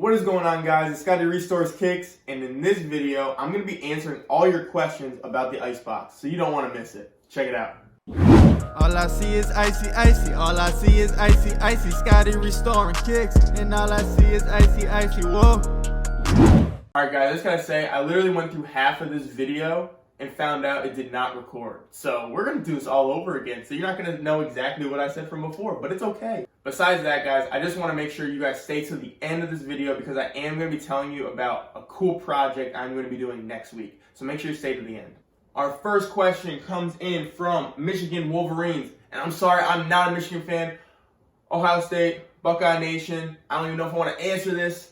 What is going on, guys? It's Scotty Restores Kicks, and in this video, I'm going to be answering all your questions about the icebox, so you don't want to miss it. Check it out. All I see is icy, icy. All I see is icy, icy. Scotty Restoring Kicks, and all I see is icy, icy. Whoa. Alright, guys, I just gotta say, I literally went through half of this video and found out it did not record. So we're going to do this all over again, so you're not going to know exactly what I said from before, but it's okay. Besides that, guys, I just want to make sure you guys stay to the end of this video because I am going to be telling you about a cool project I'm going to be doing next week. So make sure you stay to the end. Our first question comes in from Michigan Wolverines. And I'm sorry, I'm not a Michigan fan. Ohio State, Buckeye Nation. I don't even know if I want to answer this,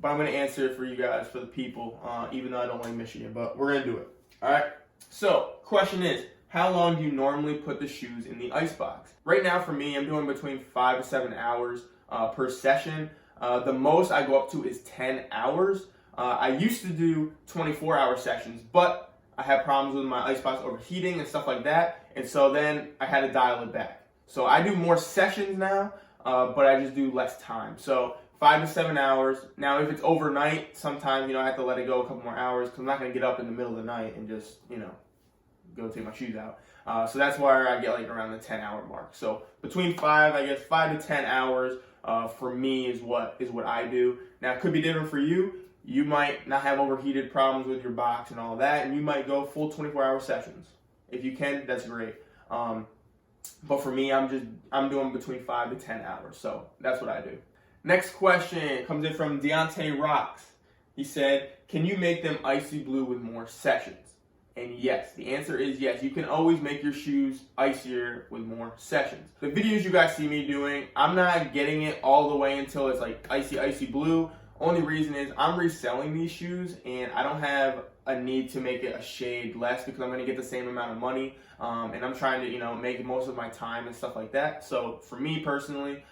but I'm going to answer it for you guys, for the people, even though I don't like Michigan, but we're going to do it. All right. So, question is, how long do you normally put the shoes in the icebox? Right now, for me, I'm doing between 5 to 7 hours per session. The most I go up to is 10 hours. I used to do 24-hour sessions, but I had problems with my icebox overheating and stuff like that, and so then I had to dial it back. So I do more sessions now, but I just do less time. So 5 to 7 hours. Now, if it's overnight, sometimes, I have to let it go a couple more hours because I'm not going to get up in the middle of the night and just, go take my shoes out. So that's why I get like around the 10-hour mark. So between 5 to 10 hours for me is what I do. Now, it could be different for you. You might not have overheated problems with your box and all that, and you might go full 24-hour sessions. If you can, that's great. But for me, I'm doing between 5 to 10 hours. So that's what I do. Next question comes in from Deontay Rocks. He said, can you make them icy blue with more sessions? And yes, the answer is yes. You can always make your shoes icier with more sessions. The videos you guys see me doing, I'm not getting it all the way until it's like icy blue. Only reason is I'm reselling these shoes and I don't have a need to make it a shade less because I'm going to get the same amount of money. And I'm trying to, make most of my time and stuff like that. So for me personally,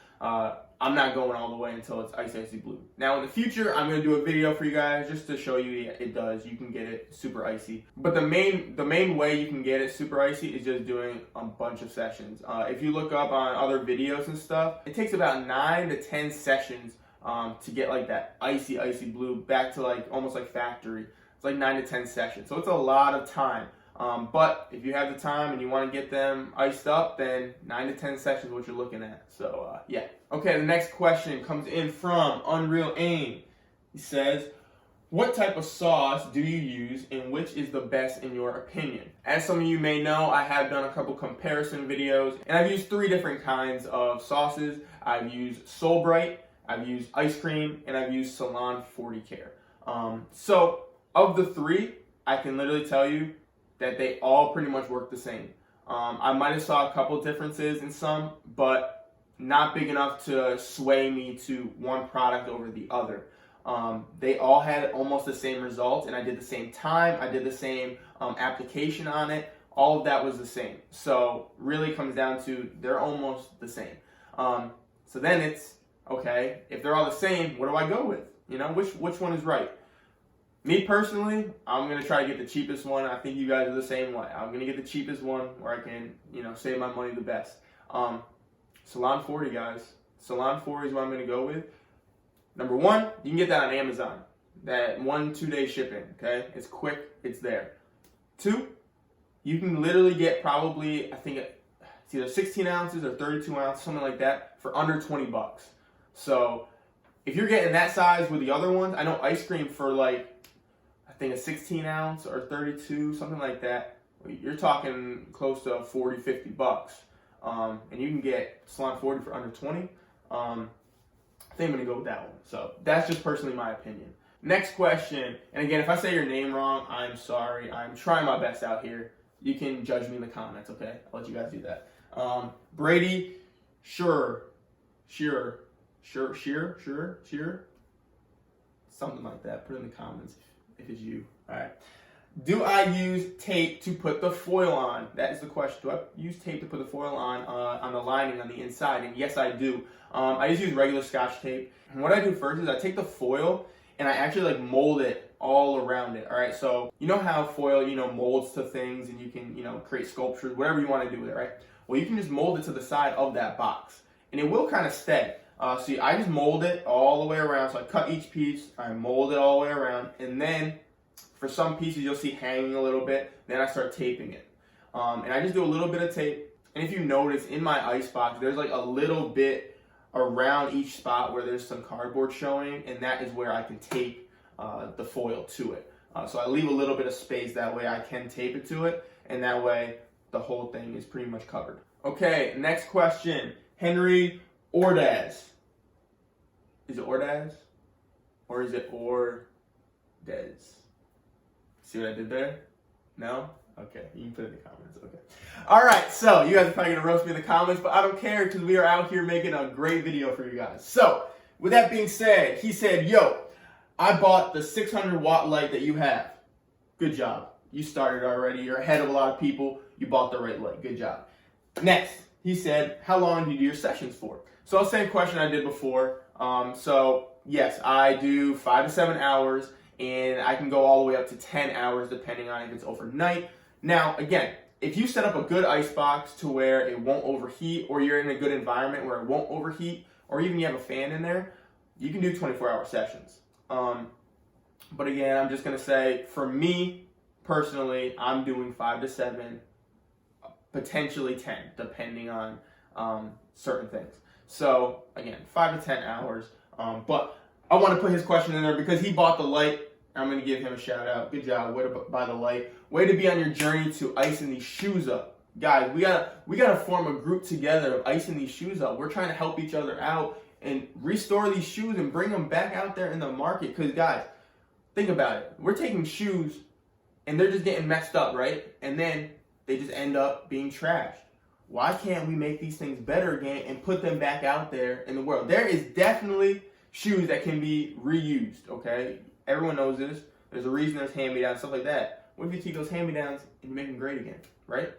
I'm not going all the way until it's icy blue. Now in the future, I'm going to do a video for you guys just to show you it does. You can get it super icy. But the main way you can get it super icy is just doing a bunch of sessions. If you look up on other videos and stuff, it takes about 9 to 10 sessions to get like that icy blue back to like almost like factory. It's like 9 to 10 sessions. So it's a lot of time. But if you have the time and you want to get them iced up, then 9 to 10 sessions is what you're looking at. So, yeah. Okay, the next question comes in from Unreal Aim. He says, what type of sauce do you use and which is the best in your opinion? As some of you may know, I have done a couple comparison videos, and I've used 3 different kinds of sauces. I've used Soul Bright, I've used Ice Cream, and I've used Salon 40 Care. So, of the 3, I can literally tell you that they all pretty much work the same. I might have saw a couple differences in some, but not big enough to sway me to one product over the other. They all had almost the same results, and I did the same time, I did the same application on it. All of that was the same. So really comes down to they're almost the same. So then it's, okay, if they're all the same, what do I go with? Which one is right? Me personally, I'm going to try to get the cheapest one. I think you guys are the same way. I'm going to get the cheapest one where I can, save my money the best. Salon 40, guys. Salon 40 is what I'm going to go with. Number 1, you can get that on Amazon. That 1-2 day shipping, okay? It's quick. It's there. 2, you can literally get probably, I think it's either 16 ounces or 32 ounces, something like that, for under $20. So if you're getting that size with the other ones, I know Ice Cream for like, I think a 16 ounce or 32, something like that. You're talking close to $40-50. And you can get Salon 40 for under 20. I think I'm going to go with that one. So that's just personally my opinion. Next question. And again, if I say your name wrong, I'm sorry. I'm trying my best out here. You can judge me in the comments, okay? I'll let you guys do that. Brady, sure. Something like that. Put it in the comments if it's you. All right. Do I use tape to put the foil on? That is the question. Do I use tape to put the foil on the lining on the inside? And yes, I do. I just use regular Scotch tape. And what I do first is I take the foil and I actually like mold it all around it. All right. So you know how foil, molds to things and you can, create sculptures, whatever you want to do with it, right? Well, you can just mold it to the side of that box and it will kind of stay. See, I just mold it all the way around. So I cut each piece, I mold it all the way around, and then for some pieces you'll see hanging a little bit. Then I start taping it, and I just do a little bit of tape. And if you notice in my ice box, there's like a little bit around each spot where there's some cardboard showing, and that is where I can tape the foil to it. So I leave a little bit of space, that way I can tape it to it, and that way the whole thing is pretty much covered. Okay, next question. Henry Ordaz. Is it Ordaz? Or is it Ordez? See what I did there? No? Okay, you can put it in the comments. Okay. Alright, so you guys are probably going to roast me in the comments, but I don't care because we are out here making a great video for you guys. So, with that being said, he said, yo, I bought the 600 watt light that you have. Good job. You started already. You're ahead of a lot of people. You bought the right light. Good job. Next, he said, how long do you do your sessions for? So, same question I did before. So, yes, I do 5 to 7 hours, and I can go all the way up to 10 hours depending on if it's overnight. Now, again, if you set up a good ice box to where it won't overheat, or you're in a good environment where it won't overheat, or even you have a fan in there, you can do 24-hour sessions. But again, I'm just going to say, for me, personally, I'm doing 5 to 7, potentially 10, depending on certain things. So, again, 5 to 10 hours. But I want to put his question in there because he bought the light. I'm going to give him a shout out. Good job. Way to buy the light. Way to be on your journey to icing these shoes up. Guys, we gotta form a group together of icing these shoes up. We're trying to help each other out and restore these shoes and bring them back out there in the market. Because, guys, think about it. We're taking shoes and they're just getting messed up, right? And then they just end up being trashed. Why can't we make these things better again and put them back out there in the world? There is definitely shoes that can be reused, okay? Everyone knows this. There's a reason there's hand-me-downs, stuff like that. What if you take those hand-me-downs and you make them great again, right?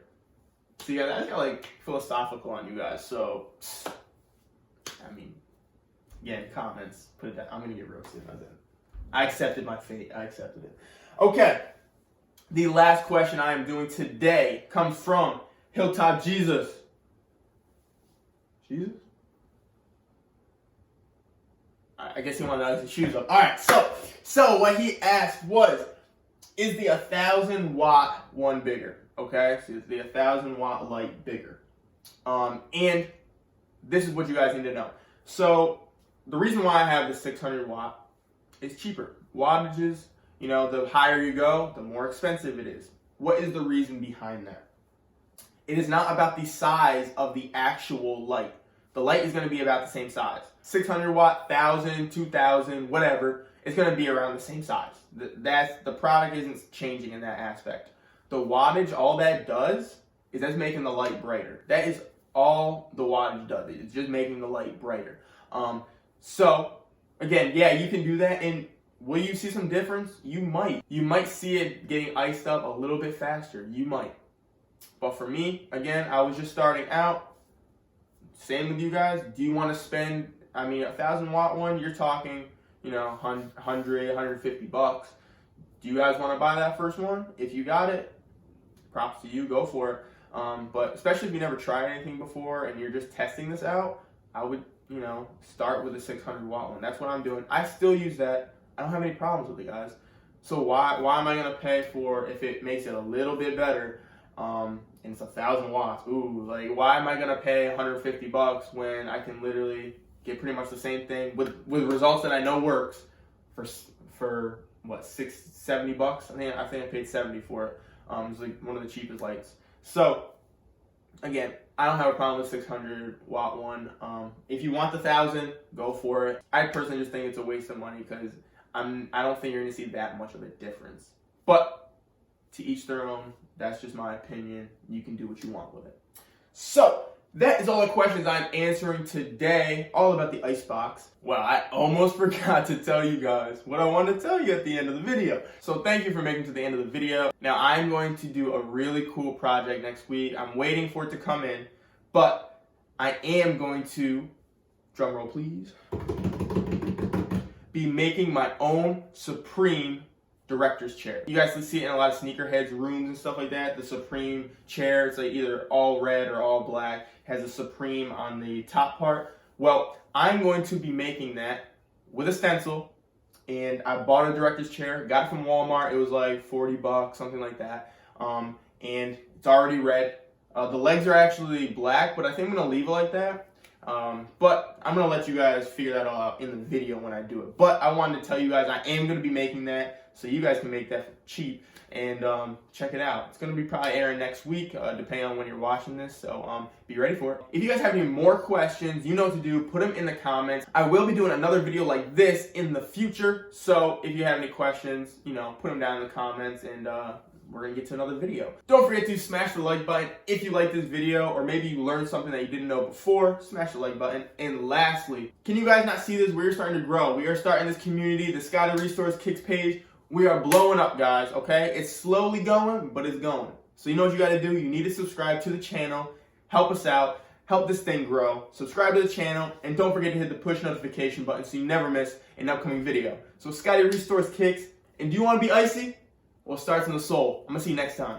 So yeah, that's got like philosophical on you guys. So, I mean, yeah, comments, put it down. I'm gonna get roasted. I accepted my fate. I accepted it. Okay, the last question I am doing today comes from Hilltop Jesus. Jesus? I guess he wanted to ice his shoes up. All right, so what he asked was, is the 1,000 watt one bigger? Okay, so is the 1,000 watt light bigger? And this is what you guys need to know. So the reason why I have the 600 watt is cheaper. Wattages, you know, the higher you go, the more expensive it is. What is the reason behind that? It is not about the size of the actual light. The light is going to be about the same size. 600 watt, 1,000, 2,000, whatever, it's going to be around the same size. The product isn't changing in that aspect. The wattage, all that does is that's making the light brighter. That is all the wattage does. It's just making the light brighter. So, again, yeah, you can do that. And will you see some difference? You might. You might see it getting iced up a little bit faster. You might. But for me, again, I was just starting out. Same with you guys. Do you want to spend, I mean, 1,000 watt one, you're talking, you know, 100, 150 bucks. Do you guys want to buy that first one? If you got it, props to you, go for it. But especially if you never tried anything before and you're just testing this out, I would, you know, start with a 600 watt one. That's what I'm doing. I still use that. I don't have any problems with it, guys. So why am I going to pay for, if it makes it a little bit better, and it's 1,000 watts? Ooh, like, why am I going to pay 150 bucks when I can literally get pretty much the same thing with results that I know works for what, 70 bucks? I think I paid 70 for it. It's like one of the cheapest lights. So again, I don't have a problem with 600 watt one. If you want the 1,000, go for it. I personally just think it's a waste of money because I don't think you're going to see that much of a difference. But to each their own. That's just my opinion. You can do what you want with it. So that is all the questions I'm answering today, all about the icebox. Well, I almost forgot to tell you guys what I wanted to tell you at the end of the video. So thank you for making it to the end of the video. Now I'm going to do a really cool project next week. I'm waiting for it to come in, but I am going to, drum roll please, be making my own Supreme director's chair. You guys can see it in a lot of sneakerheads rooms and stuff like that. The Supreme chair, it's like either all red or all black, has a Supreme on the top part. Well, I'm going to be making that with a stencil, and I bought a director's chair, got it from Walmart. It was like $40, something like that, and it's already red. The legs are actually black, but I think I'm going to leave it like that. But I'm going to let you guys figure that all out in the video when I do it. But I wanted to tell you guys I am going to be making that so you guys can make that cheap and check it out. It's going to be probably airing next week, depending on when you're watching this. So be ready for it. If you guys have any more questions, you know what to do. Put them in the comments. I will be doing another video like this in the future. So if you have any questions, you know, put them down in the comments, and we're going to get to another video. Don't forget to smash the like button if you like this video, or maybe you learned something that you didn't know before. Smash the like button. And lastly, can you guys not see this? We're starting to grow. We are starting this community, the Scotty Restores Kicks page. We are blowing up, guys, okay? It's slowly going, but it's going. So you know what you got to do? You need to subscribe to the channel. Help us out. Help this thing grow. Subscribe to the channel, and don't forget to hit the push notification button so you never miss an upcoming video. So Scotty Restores Kicks, and do you want to be icy? Well, it starts in the soul. I'm going to see you next time.